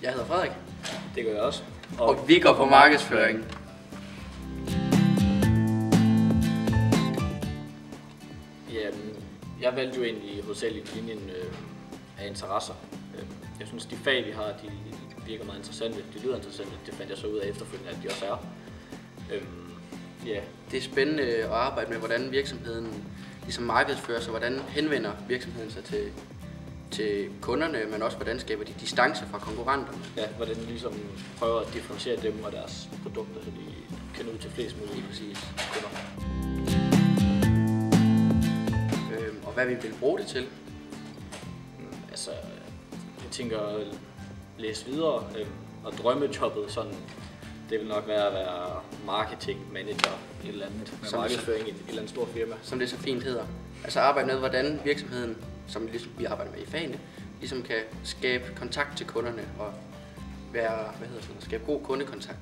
Jeg hedder Frederik. Det gør jeg også. Og vi går på markedsføring. Jeg valgte jo egentlig hovedsageligt linjen af interesser. Jeg synes, de fag, vi har, de virker meget interessante. De lyder interessante. Det fandt jeg så ud af efterfølgende, at de også er. Det er spændende at arbejde med, hvordan virksomheden ligesom markedsfører sig, hvordan henvender virksomheden sig til kunderne, men også hvordan skaber de distance fra konkurrenterne. Ja, hvordan de ligesom prøver at differentiere dem og deres produkter, så de kan ud til flest mulige præcis kunder. Og hvad vi vil bruge det til? Altså, jeg tænker at læse videre og drømmejobbet sådan. Det vil nok være at være marketing manager i et eller andet med markedsføring i et eller andet stort firma. Som det så fint hedder. Altså arbejde med, hvordan virksomheden, som ligesom vi arbejder med i fagene, ligesom kan skabe kontakt til kunderne og skabe god kundekontakt.